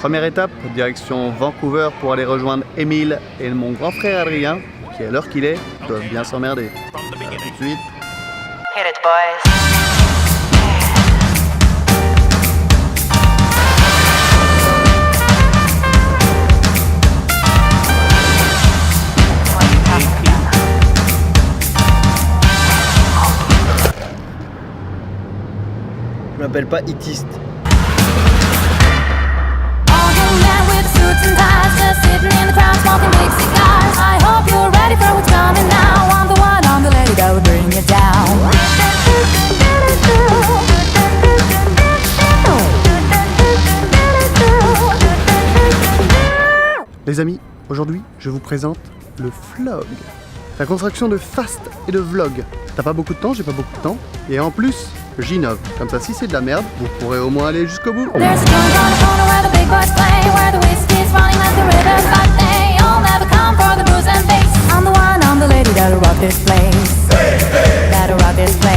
Première étape, direction Vancouver pour aller rejoindre Émile et mon grand frère Adrien, qui à l'heure qu'il est, doivent bien s'emmerder. A tout de suite. Hit it, boys. Je m'appelle pas Hitiste. All young men with suits and ties, just sitting in the crowd smoking big cigars. I hope you're ready for what's coming now. I'm the one, I'm the lady that will bring you down. Les amis, aujourd'hui, je vous présente le vlog. La contraction de fast et de vlog. T'as pas beaucoup de temps, j'ai pas beaucoup de temps. Et en plus, j'innove. Comme ça, si c'est de la merde, vous pourrez au moins aller jusqu'au bout. There's a joint on the corner where the big boys play, where the whiskey's running like the rivers, but they all never come for the booze and bass. I'm the one, I'm the lady that'll rock this place. That'll rock this place.